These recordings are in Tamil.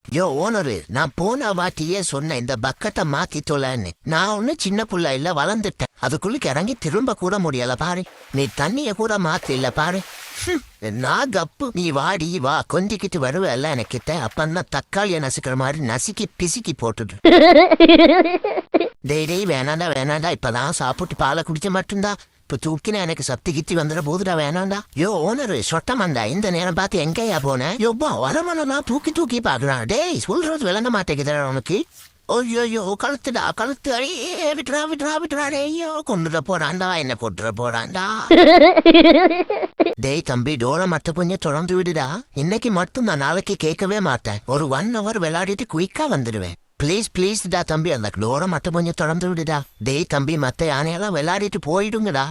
யோ ஓனரு, நான் போன வாட்டியே சொன்னேன் இந்த பக்கெட்டை மாத்தி தொலைன்னு. நான் ஒண்ணு சின்ன புள்ள இல்ல, வளர்ந்துட்டேன். அதுக்குள்ளுக்கு இறங்கி திரும்ப கூட முடியல பாரு. நீ தண்ணிய கூட மாத்தி இல்ல பாரு. நான் கப்பு. நீ வாடி வா, கொஞ்சிக்கிட்டு வருவல்ல எனக்கிட்ட. அப்பந்தான் தக்காளிய நசுக்கிற மாதிரி நசுக்கி பிசுக்கி போட்டுடு. டெய்லி வேணாண்டா, இப்பதான் சாப்பிட்டு பாலை குடிச்ச மட்டும்தான். இப்ப தூக்கினா எனக்கு சப்தி கித்தி வந்துட போதுடா, வேணாண்டா. யோ ஓனரு, சொட்டமந்தா, இந்த நேரம் பார்த்து எங்கேயா போன? யோப்பா வரமனெல்லாம் தூக்கி பாக்குறான். டேய் சொல்றது விளங்க மாட்டேங்குதா உனக்கு? ஐயோ கழுத்து அழியே, விட்டுறா ஐயோ, கொண்டுட போறான்டா, என்ன போட்டுற போறான்டா. டேய் தம்பி, டோரை மட்டும் கொஞ்சம் தொடர்ந்து விடுடா. இன்னைக்கு மட்டும் நான் நாளைக்கு கேட்கவே மாட்டேன். ஒரு 1 hour விளையாடிட்டு குயிக்கா வந்துடுவேன். ப்ளீஸ்டா தம்பி, அந்த டோரை மட்டும் கொஞ்சம் தொடர்ந்து விடுடா. டேய் தம்பி, மத்த யானையெல்லாம் விளையாடிட்டு போயிடுங்கடா.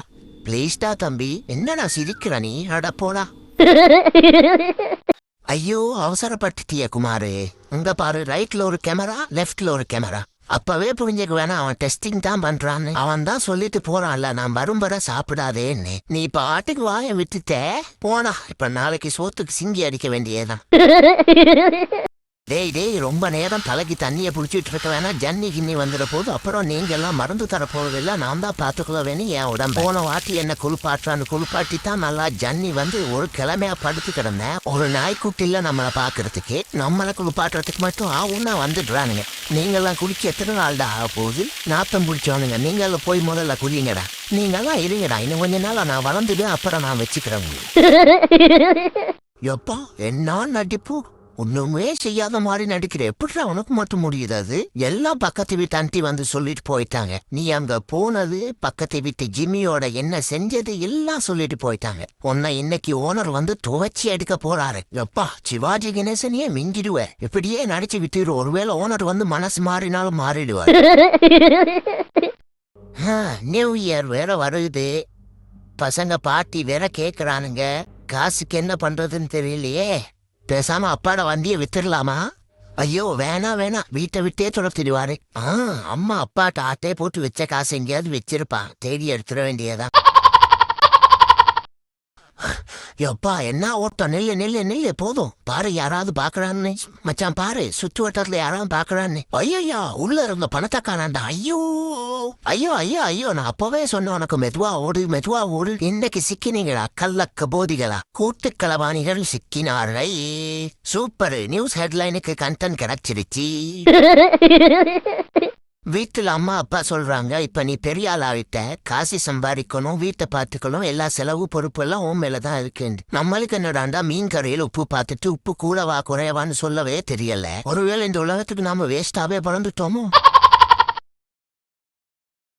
ப்ளீஸ்டா தம்பி. என்னடா சிரிக்கிற நீ? அட போடா. ஐயோ அவசரப்பட்டுட்டிய குமாரு. இங்க பாரு, ரைட்ல ஒரு கேமரா, லெஃப்ட்ல ஒரு கேமரா. அப்பவே புரிஞ்சுக்க வேணா, அவன் டெஸ்டிங் தான் பண்றான்னு. அவன் தான் சொல்லிட்டு போறான்ல, நான் வரும் வர சாப்பிடாதேன்னு. நீ இப்ப ஆட்டுக்கு வாய விட்டுட்ட போனா. இப்ப நாளைக்கு சோத்துக்கு சிங்கி அடிக்க வேண்டியதான். டேய் ரொம்ப நேரம் தலைக்கு தண்ணியை புடிச்சிட்டு இருக்க வேணா. ஜன்னி கிண்ணி வந்துட போது அப்புறம் நீங்க எல்லாம் மறந்து தர போறதில்ல. நான் தான் பாத்துக்கல வேணும் என் உடம்பு. போன வாட்டி என்ன குளிப்பாட்டி தான் நல்லா ஜன்னி வந்து ஒரு கிழமையா படுத்து கிடந்தேன். ஒரு நாய்க்குட்டில நம்மளை பாக்குறதுக்கு, நம்மளை குளிப்பாட்டுறதுக்கு மட்டும் ஆகும்னா வந்துடுறானுங்க. நீங்கெல்லாம் குளிக்க எத்தனை நாள்டா ஆக போகுது? நாத்தம் பிடிச்சோனுங்க. நீங்கள போய் முதல்ல குளிங்கடா. நீங்கெல்லாம் இருங்கடா, இன்னும் கொஞ்ச நாள் நான் வளர்ந்துடுவேன், அப்புறம் நான் வச்சுக்கிறேன். எப்பா என்ன நடிப்பு! ஒண்ணுமே செய்யாத மாதிரி நடிக்கிற. எப்படிடா உனக்கு மட்டும் முடியுது? அது எல்லாம் பக்கத்து வீட்டு ஆண்டி வந்து சொல்லிட்டு போயிட்டாங்க. நீ அங்க போனது, பக்கத்து வீட்டு ஜிம்மியோட என்ன செஞ்சது எல்லாம் சொல்லிட்டு போயிட்டாங்க. உன்னை இன்னைக்கு ஓனர் வந்து துவச்சி எடுக்க போறாரு. எப்பா சிவாஜி கணேசனையே மிஞ்சிடுவ. இப்படியே நடிச்சு விட்டுரு. ஒருவேளை ஓனர் வந்து மனசு மாறினாலும் மாறிடுவார். நியூ இயர் வேற வருது. பசங்க பார்ட்டி வேற கேக்குறானுங்க. காசுக்கு என்ன பண்றதுன்னு தெரியலையே. பேசாம அப்பாட வண்டியை வித்துடலாமா? ஐயோ வேணா, வீட்டை விட்டே துரத்திடுவாரு. அம்மா அப்பாட்ட ஆட்டே போட்டு வச்ச காசு எங்கேயாவது வச்சிருப்பான், தேடி எடுத்துட வேண்டியதான். எப்பா என்ன ஓட்டம்! நெல்லு போதும். பாரு யாராவது பாக்குறான்னு. மச்சான் பாரு, சுற்று வட்டத்துல யாராவது பாக்குறான்னு. ஐயா உள்ள இருந்த பணத்தை காணாண்டா. ஐயோ நான் அப்பவே சொன்ன உனக்கு மெதுவா ஓடு. இன்னைக்கு சிக்கினீங்களா கள்ளக்க போதிகளா? கூட்டு களவாணிகள் சிக்கினார்கள். சூப்பர் நியூஸ் ஹெட்லைனுக்கு கண்டென்ட் கிடைச்சிருச்சு. வீட்டுல அம்மா அப்பா சொல்றாங்க, இப்ப நீ பெரிய ஆள் ஆகிட்ட, காசு சம்பாதிக்கணும், வீட்டை பார்த்துக்கணும், எல்லா செலவு பொறுப்பு எல்லாம் உன் மேலதான் இருக்கு. நம்மளுக்கு என்னடாண்டா, மீன் கரையில் உப்பு பார்த்துட்டு உப்பு கூடவா குறையவான்னு சொல்லவே தெரியல. ஒருவேளை இந்த உலகத்துக்கு நாம வேஸ்டாவே பிறந்துட்டோமோ?